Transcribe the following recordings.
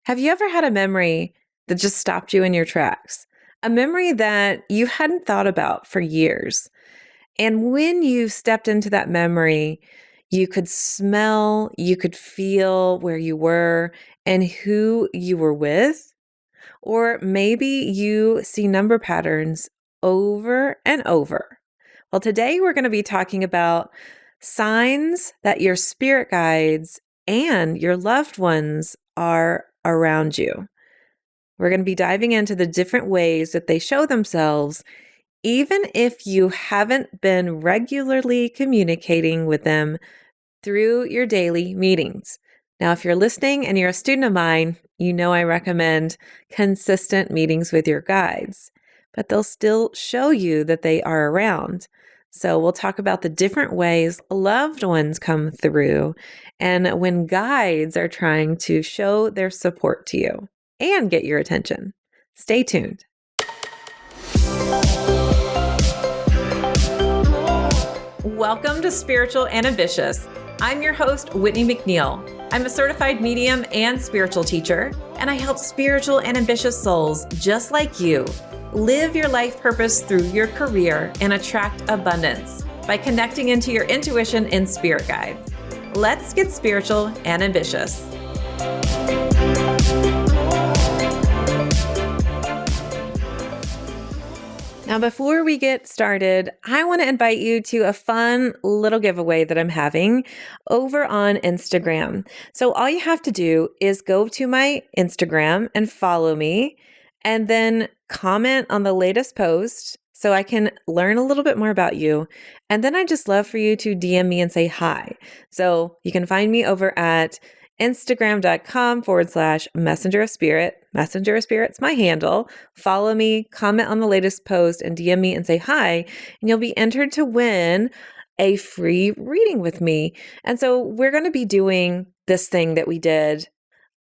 Have you ever had a memory that just stopped you in your tracks? A memory that you hadn't thought about for years. And when you stepped into that memory, you could smell, you could feel where you were and who you were with. Or maybe you see number patterns over and over. Well, today we're going to be talking about signs that your spirit guides and your loved ones are around you. We're going to be diving into the different ways that they show themselves, even if you haven't been regularly communicating with them through your daily meetings. Now, if you're listening and you're a student of mine, you know I recommend consistent meetings with your guides, but they'll still show you that they are around. So we'll talk about the different ways loved ones come through and when guides are trying to show their support to you and get your attention. Stay tuned. Welcome to Spiritual and Ambitious. I'm your host, Whitney McNeil. I'm a certified medium and spiritual teacher, and I help spiritual and ambitious souls just like you live your life purpose through your career and attract abundance by connecting into your intuition and spirit guides. Let's get spiritual and ambitious. Now, before we get started, I want to invite you to a fun little giveaway that I'm having over on Instagram. So all you have to do is go to my Instagram and follow me, and then comment on the latest post so I can learn a little bit more about you. And then I'd just love for you to DM me and say hi. So you can find me over at Instagram.com/messenger of spirit. Messenger of Spirit's my handle. Follow me, comment on the latest post, and DM me and say hi, and you'll be entered to win a free reading with me. And so we're going to be doing this thing that we did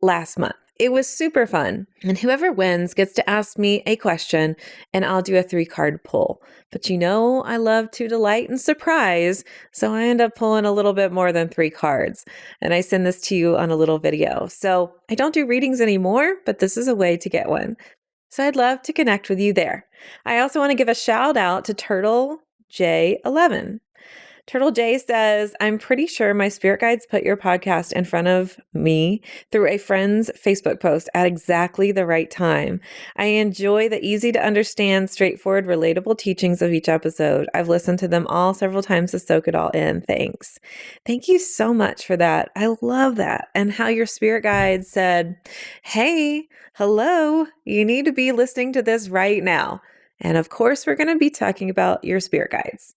last month. It was super fun. And whoever wins gets to ask me a question, and I'll do a 3-card pull. But you know, I love to delight and surprise, so I end up pulling a little bit more than 3 cards. And I send this to you on a little video. So I don't do readings anymore, but this is a way to get one. So I'd love to connect with you there. I also want to give a shout out to Turtle J11. Turtle J says, I'm pretty sure my spirit guides put your podcast in front of me through a friend's Facebook post at exactly the right time. I enjoy the easy to understand, straightforward, relatable teachings of each episode. I've listened to them all several times to soak it all in. Thanks. Thank you so much for that. I love that. And how your spirit guide said, hey, hello, you need to be listening to this right now. And of course, we're going to be talking about your spirit guides.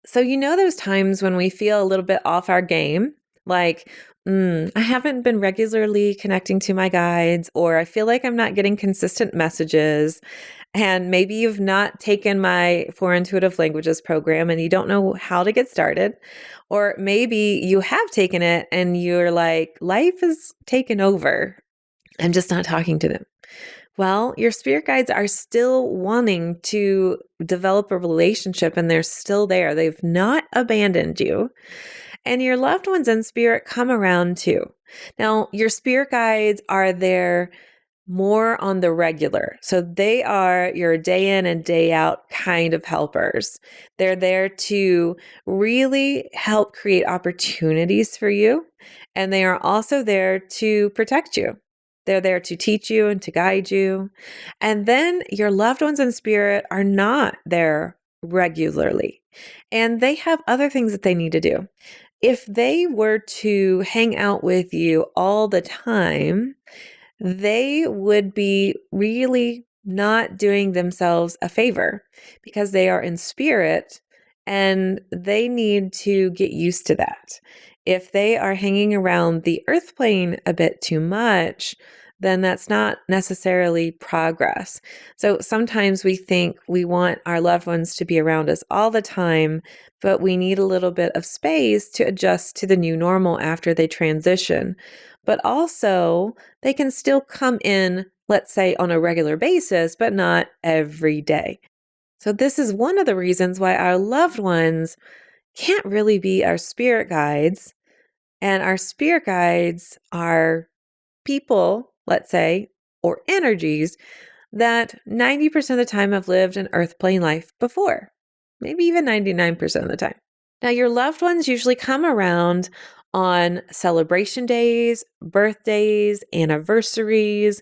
So you know those times when we feel a little bit off our game, like, I haven't been regularly connecting to my guides, or I feel like I'm not getting consistent messages, and maybe you've not taken my 4 Intuitive Languages program and you don't know how to get started, or maybe you have taken it and you're like, life is taken over. I'm just not talking to them. Well, your spirit guides are still wanting to develop a relationship and they're still there. They've not abandoned you. And your loved ones in spirit come around too. Now, your spirit guides are there more on the regular. So they are your day in and day out kind of helpers. They're there to really help create opportunities for you. And they are also there to protect you. They're there to teach you and to guide you. And then your loved ones in spirit are not there regularly. And they have other things that they need to do. If they were to hang out with you all the time, they would be really not doing themselves a favor because they are in spirit and they need to get used to that. If they are hanging around the earth plane a bit too much, then that's not necessarily progress. So sometimes we think we want our loved ones to be around us all the time, but we need a little bit of space to adjust to the new normal after they transition. But also, they can still come in, let's say, on a regular basis, but not every day. So this is one of the reasons why our loved ones can't really be our spirit guides. And our spirit guides are people, let's say, or energies that 90% of the time have lived an earth plane life before, maybe even 99% of the time. Now, your loved ones usually come around on celebration days, birthdays, anniversaries,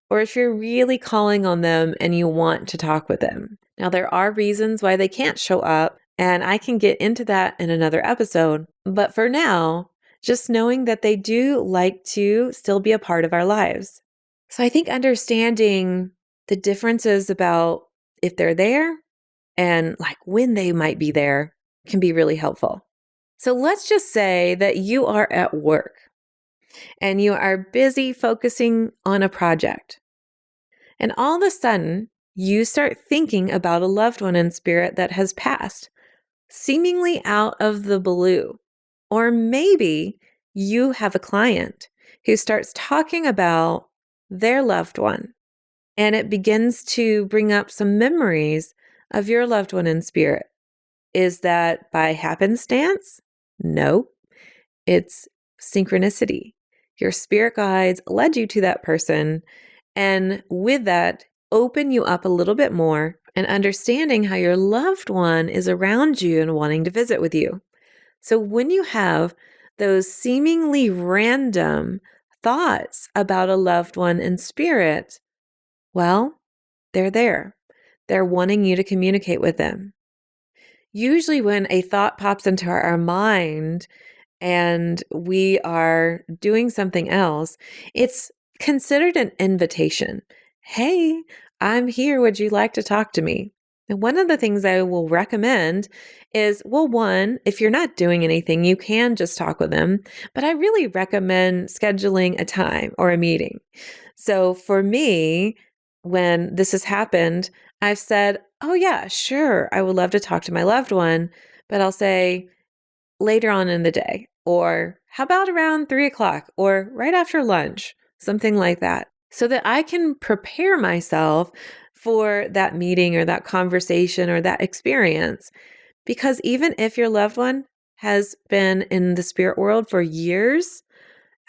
or if you're really calling on them and you want to talk with them. Now, there are reasons why they can't show up, and I can get into that in another episode. But for now, just knowing that they do like to still be a part of our lives. So I think understanding the differences about if they're there and like when they might be there can be really helpful. So let's just say that you are at work and you are busy focusing on a project. And all of a sudden, you start thinking about a loved one in spirit that has passed, seemingly out of the blue. Or maybe you have a client who starts talking about their loved one, and it begins to bring up some memories of your loved one in spirit. Is that by happenstance? No, it's synchronicity. Your spirit guides led you to that person, and with that, open you up a little bit more and understanding how your loved one is around you and wanting to visit with you. So when you have those seemingly random thoughts about a loved one in spirit, well, they're there. They're wanting you to communicate with them. Usually when a thought pops into our mind and we are doing something else, it's considered an invitation. Hey, I'm here. Would you like to talk to me? And one of the things I will recommend is, well, one, if you're not doing anything, you can just talk with them. But I really recommend scheduling a time or a meeting. So for me, when this has happened, I've said, oh, yeah, sure, I would love to talk to my loved one. But I'll say later on in the day, or how about around 3 o'clock or right after lunch, something like that, so that I can prepare myself for that meeting or that conversation or that experience. Because even if your loved one has been in the spirit world for years,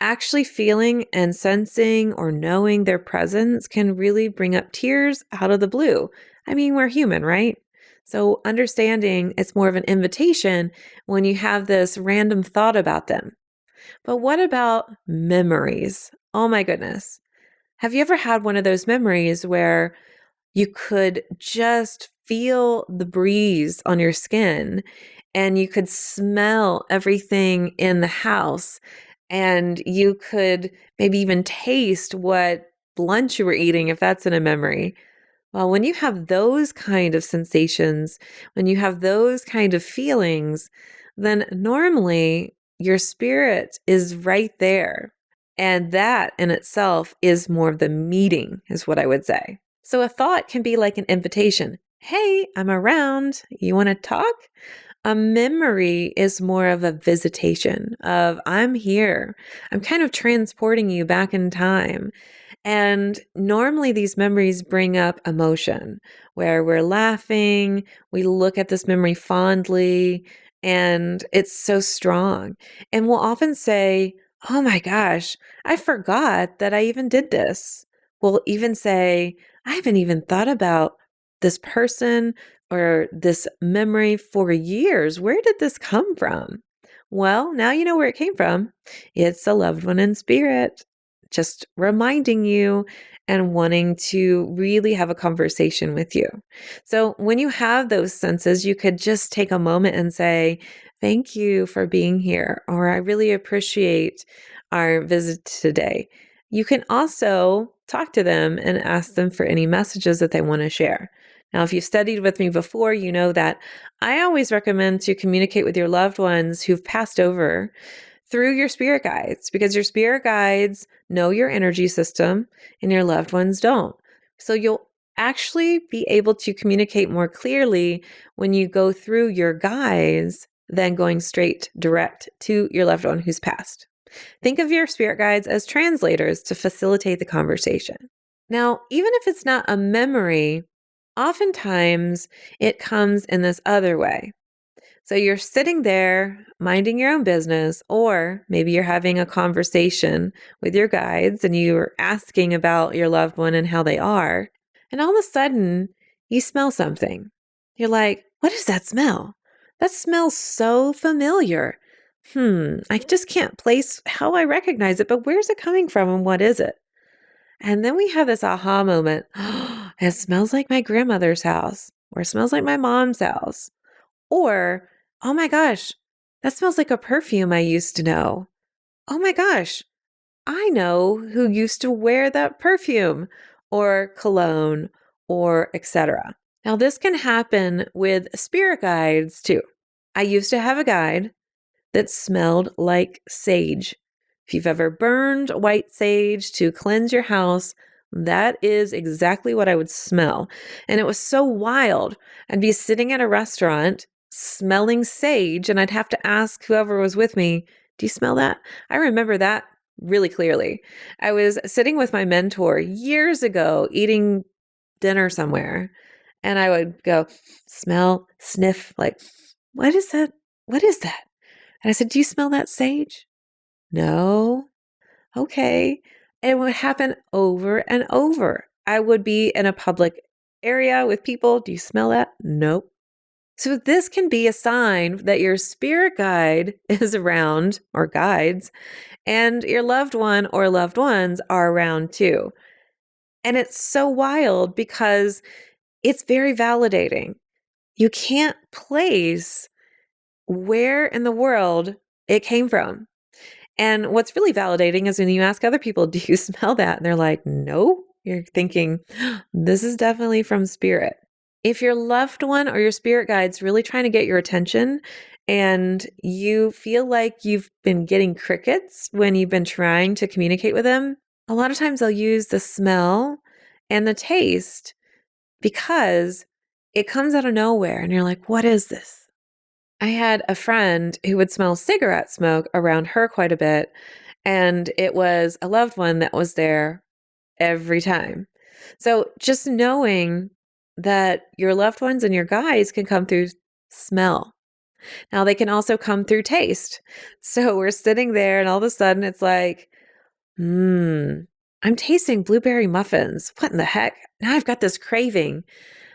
actually feeling and sensing or knowing their presence can really bring up tears out of the blue. I mean, we're human, right? So understanding it's more of an invitation when you have this random thought about them. But what about memories? Oh my goodness. Have you ever had one of those memories where you could just feel the breeze on your skin and you could smell everything in the house and you could maybe even taste what lunch you were eating if that's in a memory? Well, when you have those kind of sensations, when you have those kind of feelings, then normally your spirit is right there. And that in itself is more of the meeting, is what I would say. So a thought can be like an invitation. Hey, I'm around. You want to talk? A memory is more of a visitation of I'm here. I'm kind of transporting you back in time. And normally these memories bring up emotion where we're laughing, we look at this memory fondly, and it's so strong. And we'll often say, oh my gosh, I forgot that I even did this. We'll even say, I haven't even thought about this person or this memory for years. Where did this come from? Well, now you know where it came from. It's a loved one in spirit, just reminding you and wanting to really have a conversation with you. So when you have those senses, you could just take a moment and say, thank you for being here, or I really appreciate our visit today. You can also talk to them and ask them for any messages that they want to share. Now, if you've studied with me before, you know that I always recommend to communicate with your loved ones who've passed over through your spirit guides, because your spirit guides know your energy system and your loved ones don't. So you'll actually be able to communicate more clearly when you go through your guides than going straight direct to your loved one who's passed. Think of your spirit guides as translators to facilitate the conversation. Now, even if it's not a memory, oftentimes it comes in this other way. So you're sitting there minding your own business, or maybe you're having a conversation with your guides and you're asking about your loved one and how they are. And all of a sudden, you smell something. You're like, what is that smell? That smells so familiar. I just can't place how I recognize it, but where's it coming from and what is it? And then we have this aha moment. It smells like my grandmother's house, or it smells like my mom's house. Or, oh my gosh, that smells like a perfume I used to know. Oh my gosh, I know who used to wear that perfume or cologne or etc. Now, this can happen with spirit guides too. I used to have a guide that smelled like sage. If you've ever burned white sage to cleanse your house, that is exactly what I would smell. And it was so wild. I'd be sitting at a restaurant smelling sage, and I'd have to ask whoever was with me, do you smell that? I remember that really clearly. I was sitting with my mentor years ago eating dinner somewhere, and I would go, smell, sniff, like, what is that? What is that? And I said, do you smell that sage? No. Okay. And it would happen over and over. I would be in a public area with people. Do you smell that? Nope. So this can be a sign that your spirit guide is around, or guides, and your loved one or loved ones are around too. And it's so wild because it's very validating. You can't place where in the world it came from. And what's really validating is when you ask other people, do you smell that? And they're like, no. You're thinking, this is definitely from spirit. If your loved one or your spirit guide's really trying to get your attention and you feel like you've been getting crickets when you've been trying to communicate with them, a lot of times they'll use the smell and the taste because it comes out of nowhere. And you're like, what is this? I had a friend who would smell cigarette smoke around her quite a bit, and it was a loved one that was there every time. So just knowing that your loved ones and your guides can come through smell. Now they can also come through taste. So we're sitting there and all of a sudden it's like, I'm tasting blueberry muffins. What in the heck? Now I've got this craving.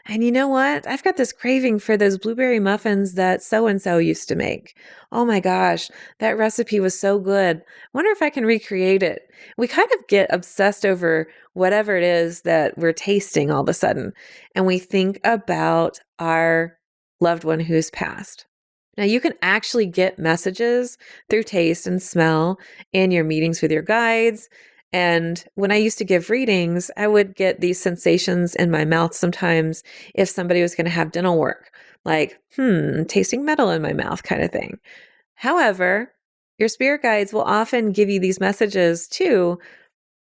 And you know what? I've got this craving for those blueberry muffins that so-and-so used to make. Oh my gosh, that recipe was so good. Wonder if I can recreate it. We kind of get obsessed over whatever it is that we're tasting all of a sudden. And we think about our loved one who's passed. Now, you can actually get messages through taste and smell in your meetings with your guides. And when I used to give readings, I would get these sensations in my mouth sometimes if somebody was going to have dental work, like, tasting metal in my mouth kind of thing. However, your spirit guides will often give you these messages too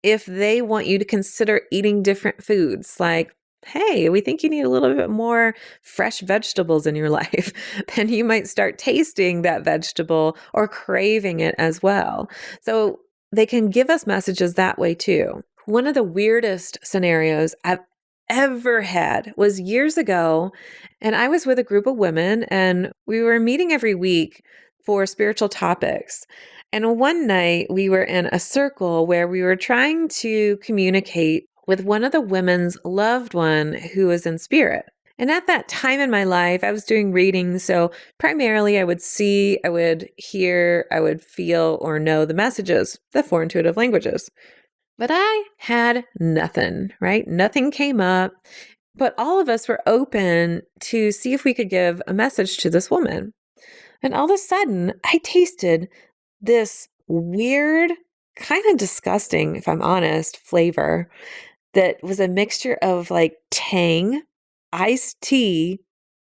if they want you to consider eating different foods, like, hey, we think you need a little bit more fresh vegetables in your life. Then you might start tasting that vegetable or craving it as well. So they can give us messages that way too. One of the weirdest scenarios I've ever had was years ago, and I was with a group of women and we were meeting every week for spiritual topics. And one night we were in a circle where we were trying to communicate with one of the women's loved one who was in spirit. And at that time in my life, I was doing readings. So primarily I would see, I would hear, I would feel or know the messages, the four intuitive languages. But I had nothing, right? Nothing came up. But all of us were open to see if we could give a message to this woman. And all of a sudden, I tasted this weird, kind of disgusting, if I'm honest, flavor that was a mixture of like tang, iced tea,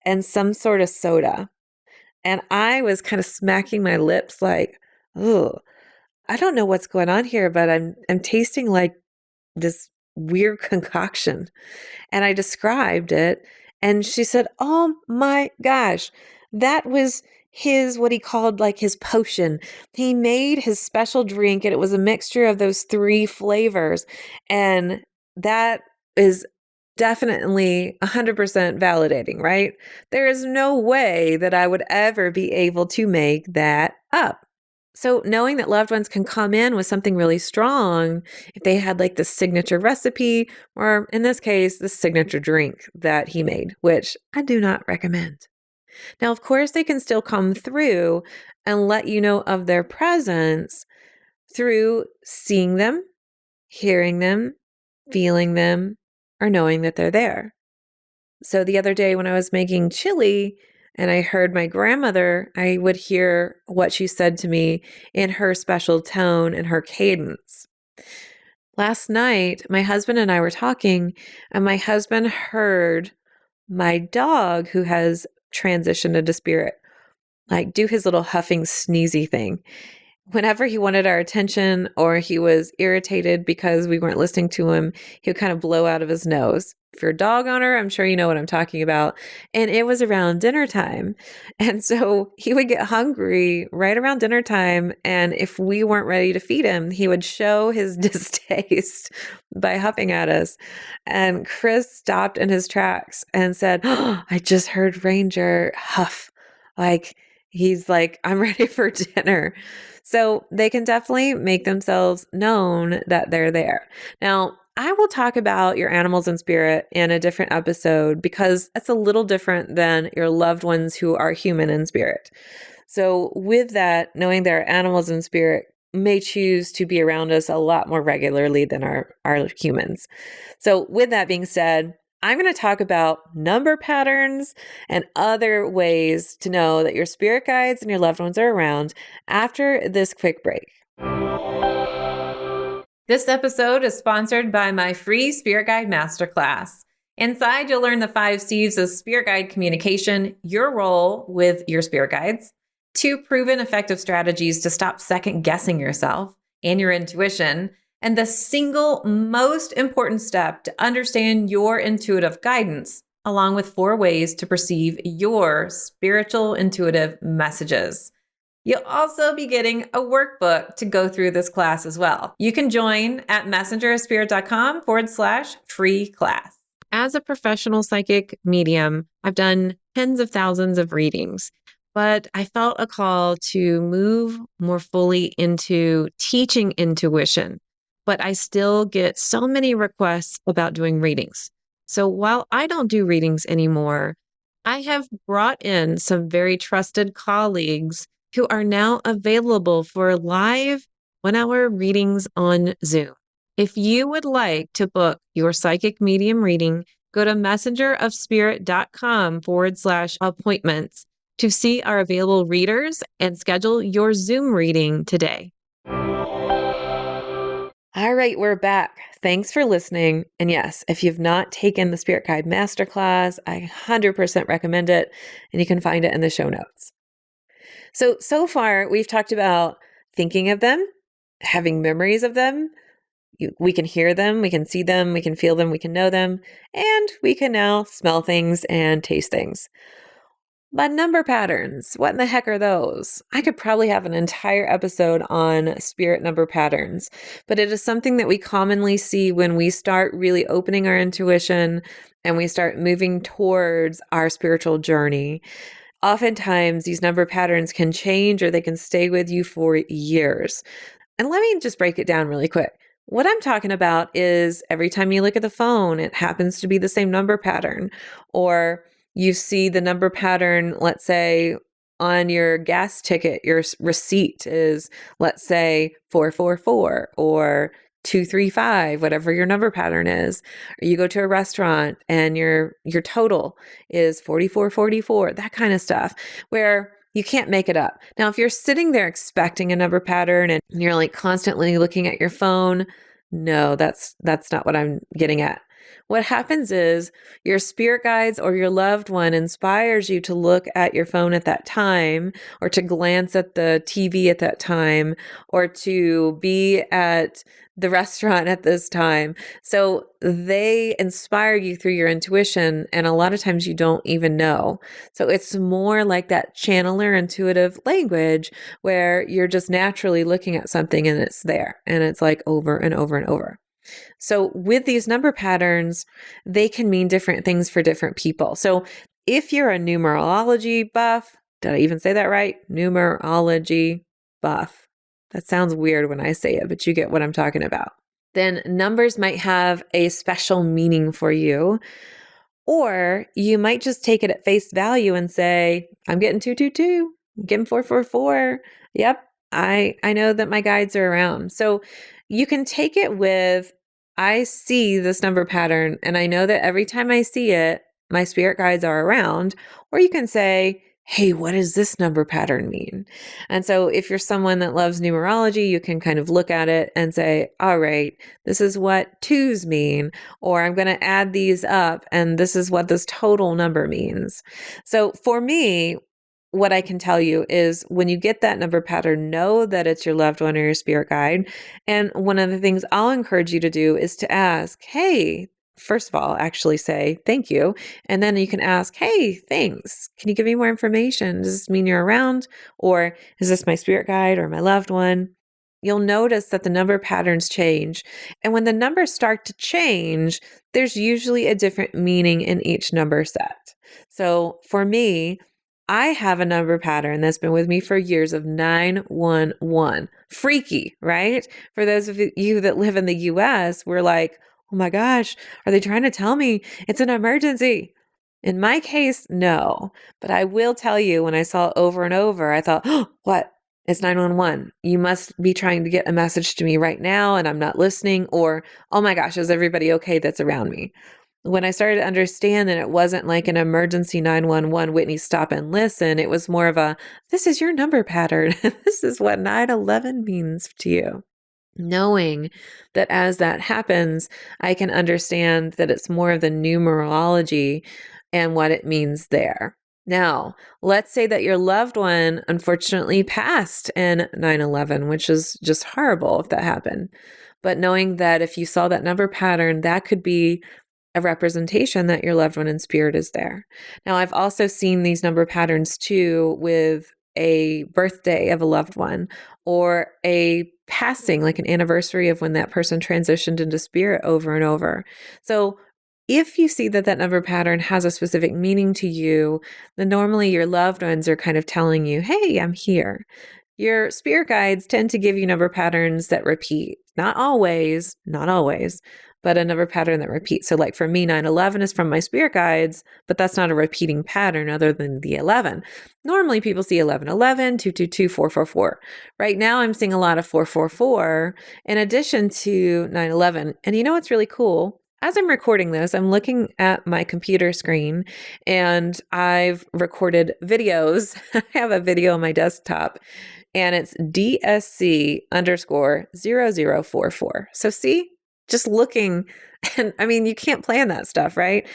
and some sort of soda. And I was kind of smacking my lips like, oh, I don't know what's going on here, but I'm tasting like this weird concoction. And I described it. And she said, oh my gosh, that was what he called like his potion. He made his special drink and it was a mixture of those three flavors. And that is definitely 100% validating, right? There is no way that I would ever be able to make that up. So knowing that loved ones can come in with something really strong, if they had like the signature recipe, or in this case, the signature drink that he made, which I do not recommend. Now, of course, they can still come through and let you know of their presence through seeing them, hearing them, feeling them, or knowing that they're there. So the other day when I was making chili and I heard my grandmother, I would hear what she said to me in her special tone and her cadence. Last night, my husband and I were talking, and my husband heard my dog, who has transitioned into spirit, like do his little huffing, sneezy thing. Whenever he wanted our attention or he was irritated because we weren't listening to him, he would kind of blow out of his nose. If you're a dog owner, I'm sure you know what I'm talking about. And it was around dinner time. And so he would get hungry right around dinner time. And if we weren't ready to feed him, he would show his distaste by huffing at us. And Chris stopped in his tracks and said, "Oh, I just heard Ranger huff." Like, he's like, "I'm ready for dinner." So they can definitely make themselves known that they're there. Now, I will talk about your animals in spirit in a different episode because it's a little different than your loved ones who are human in spirit. So with that, knowing there are animals in spirit may choose to be around us a lot more regularly than our humans. So with that being said, I'm going to talk about number patterns and other ways to know that your spirit guides and your loved ones are around after this quick break. This episode is sponsored by my free Spirit Guide Masterclass. Inside, you'll learn the 5 C's of Spirit Guide communication, your role with your spirit guides, 2 proven effective strategies to stop second guessing yourself and your intuition, and the single most important step to understand your intuitive guidance, along with 4 ways to perceive your spiritual intuitive messages. You'll also be getting a workbook to go through this class as well. You can join at messengerofspirit.com/free class. As a professional psychic medium, I've done tens of thousands of readings, but I felt a call to move more fully into teaching intuition. But I still get so many requests about doing readings. So while I don't do readings anymore, I have brought in some very trusted colleagues who are now available for live 1-hour readings on Zoom. If you would like to book your psychic medium reading, go to messengerofspirit.com/appointments to see our available readers and schedule your Zoom reading today. All right, we're back. Thanks for listening. And yes, if you've not taken the Spirit Guide Masterclass, I 100% recommend it, and you can find it in the show notes. So far, we've talked about thinking of them, having memories of them. We can hear them, we can see them, we can feel them, we can know them, and we can now smell things and taste things. But number patterns, what in the heck are those? I could probably have an entire episode on spirit number patterns, but it is something that we commonly see when we start really opening our intuition and we start moving towards our spiritual journey. Oftentimes, these number patterns can change or they can stay with you for years. And let me just break it down really quick. What I'm talking about is every time you look at the phone, it happens to be the same number pattern, or you see the number pattern, let's say on your gas ticket, your receipt is, let's say 444 or 235, whatever your number pattern is. Or you go to a restaurant and your total is 4444, that kind of stuff, where you can't make it up. Now, if you're sitting there expecting a number pattern and you're like constantly looking at your phone, no, that's not what I'm getting at. What happens is your spirit guides or your loved one inspires you to look at your phone at that time, or to glance at the TV at that time, or to be at the restaurant at this time. So they inspire you through your intuition, and a lot of times you don't even know. So it's more like that channeler intuitive language where you're just naturally looking at something and it's there, and it's like over and over and over. So with these number patterns, they can mean different things for different people. So if you're a numerology buff, did I even say that right? Numerology buff. That sounds weird when I say it, but you get what I'm talking about. Then numbers might have a special meaning for you. Or you might just take it at face value and say, I'm getting 222, I'm getting 444. Yep, I know that my guides are around. So you can take it with, I see this number pattern and I know that every time I see it, my spirit guides are around. Or you can say, hey, what does this number pattern mean? And so if you're someone that loves numerology, you can kind of look at it and say, all right, this is what twos mean, or I'm going to add these up and this is what this total number means. So for me, what I can tell you is when you get that number pattern, know that it's your loved one or your spirit guide. And one of the things I'll encourage you to do is to ask, hey, first of all, actually say thank you. And then you can ask, hey, thanks. Can you give me more information? Does this mean you're around? Or is this my spirit guide or my loved one? You'll notice that the number patterns change. And when the numbers start to change, there's usually a different meaning in each number set. So for me, I have a number pattern that's been with me for years of 911. Freaky, right? For those of you that live in the US, we're like, oh my gosh, are they trying to tell me it's an emergency? In my case, no. But I will tell you, when I saw it over and over, I thought, oh, what? It's 911. You must be trying to get a message to me right now and I'm not listening. Or, oh my gosh, is everybody okay that's around me? When I started to understand that it wasn't like an emergency 911, Whitney, stop and listen. It was more of a, this is your number pattern. This is what 911 means to you. Knowing that as that happens, I can understand that it's more of the numerology and what it means there. Now, let's say that your loved one unfortunately passed in 9/11, which is just horrible if that happened. But knowing that if you saw that number pattern, that could be a representation that your loved one in spirit is there. Now, I've also seen these number patterns too with a birthday of a loved one or a passing, like an anniversary of when that person transitioned into spirit over and over. So if you see that that number pattern has a specific meaning to you, then normally your loved ones are kind of telling you, hey, I'm here. Your spirit guides tend to give you number patterns that repeat. Not always, but a number pattern that repeats. So like for me, 9/11 is from my spirit guides, but that's not a repeating pattern other than the 11. Normally people see 1111, 222, 444. Right now I'm seeing a lot of 444 in addition to 9/11. And you know what's really cool? As I'm recording this, I'm looking at my computer screen and I've recorded videos. I have a video on my desktop and it's DSC underscore 0044. So see, just looking, and I mean, you can't plan that stuff, right?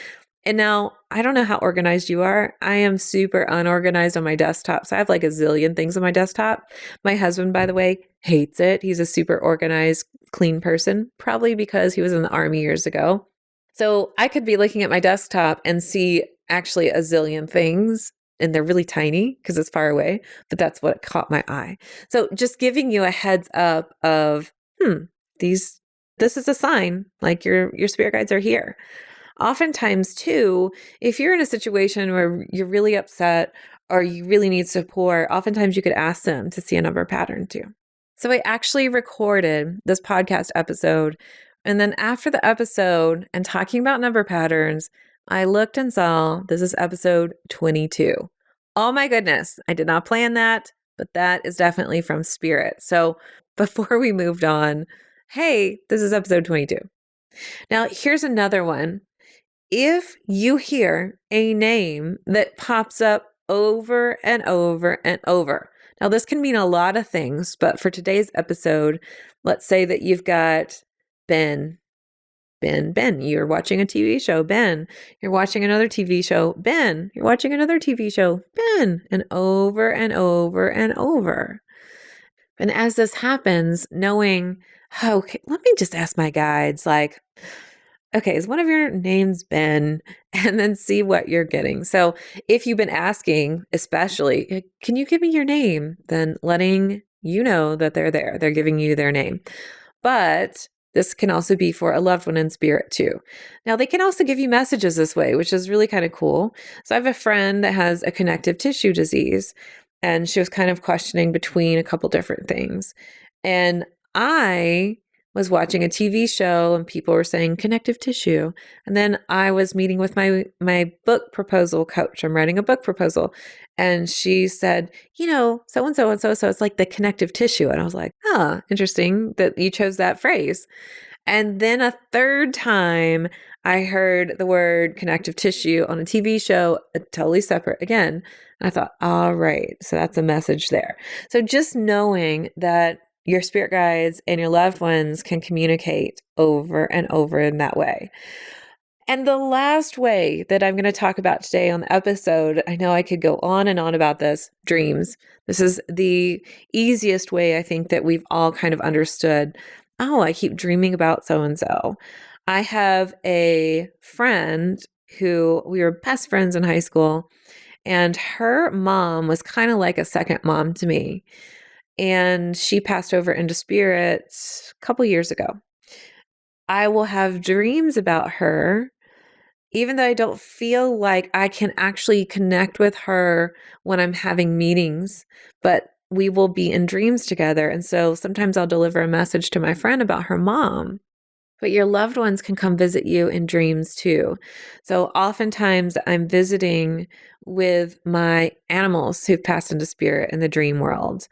And now I don't know how organized you are. I am super unorganized on my desktop. So I have like a zillion things on my desktop. My husband, by the way, hates it. He's a super organized, clean person, probably because he was in the army years ago. So I could be looking at my desktop and see actually a zillion things, and they're really tiny because it's far away, but that's what caught my eye. So just giving you a heads up of, this is a sign, like your spirit guides are here. Oftentimes too, if you're in a situation where you're really upset or you really need support, oftentimes you could ask them to see a number pattern too. So I actually recorded this podcast episode. And then after the episode and talking about number patterns, I looked and saw this is episode 22. Oh my goodness, I did not plan that, but that is definitely from spirit. So before we moved on, hey, this is episode 22. Now, here's another one. If you hear a name that pops up over and over and over, now this can mean a lot of things, but for today's episode, let's say that you've got Ben. You're watching a TV show, Ben. You're watching another TV show, Ben. You're watching another TV show, Ben. And over and over and over. And as this happens, knowing, okay, let me just ask my guides, like, okay, is one of your names Ben? And then see what you're getting. So if you've been asking, especially, can you give me your name? Then letting you know that they're there. They're giving you their name. But This can also be for a loved one in spirit too. Now, they can also give you messages this way, which is really kind of cool. So I have a friend that has a connective tissue disease, and she was kind of questioning between a couple different things. And I was watching a TV show and people were saying connective tissue. And then I was meeting with my book proposal coach. I'm writing a book proposal. And she said, so and so and so. So it's like the connective tissue. And I was like, interesting that you chose that phrase. And then a third time, I heard the word connective tissue on a TV show, totally separate again. And I thought, all right, so that's a message there. So just knowing that your spirit guides and your loved ones can communicate over and over in that way. And the last way that I'm going to talk about today on the episode, I know I could go on and on about this, dreams. This is the easiest way I think that we've all kind of understood. Oh, I keep dreaming about so-and-so. I have a friend who we were best friends in high school, and her mom was kind of like a second mom to me. And she passed over into spirit a couple years ago. I will have dreams about her, even though I don't feel like I can actually connect with her when I'm having meetings, but we will be in dreams together. And so sometimes I'll deliver a message to my friend about her mom. But your loved ones can come visit you in dreams too. So oftentimes I'm visiting with my animals who've passed into spirit in the dream world.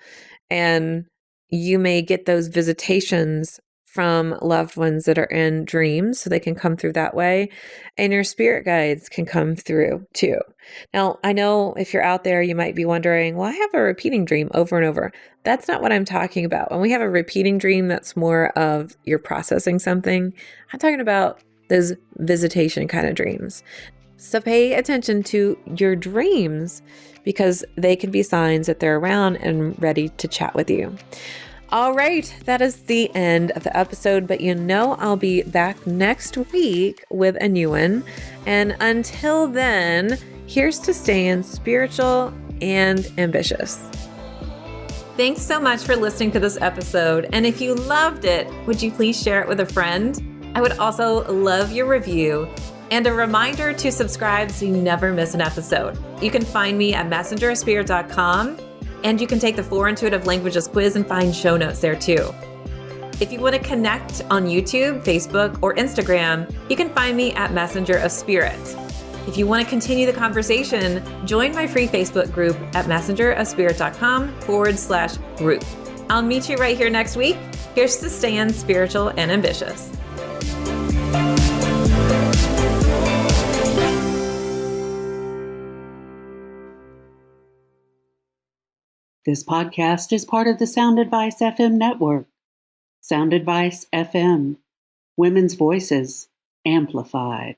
And you may get those visitations from loved ones that are in dreams, so they can come through that way. And your spirit guides can come through too. Now, I know if you're out there, you might be wondering, well, I have a repeating dream over and over. That's not what I'm talking about. When we have a repeating dream, that's more of you're processing something. I'm talking about those visitation kind of dreams. So pay attention to your dreams because they can be signs that they're around and ready to chat with you. All right, that is the end of the episode, but I'll be back next week with a new one. And until then, here's to staying spiritual and ambitious. Thanks so much for listening to this episode. And if you loved it, would you please share it with a friend? I would also love your review and a reminder to subscribe so you never miss an episode. You can find me at messengerofspirit.com, and you can take the 4 Intuitive Languages quiz and find show notes there too. If you want to connect on YouTube, Facebook, or Instagram, you can find me at Messenger of Spirit. If you want to continue the conversation, join my free Facebook group at messengerofspirit.com/group. I'll meet you right here next week. Here's to staying spiritual and ambitious. This podcast is part of the Sound Advice FM network. Sound Advice FM. Women's voices amplified.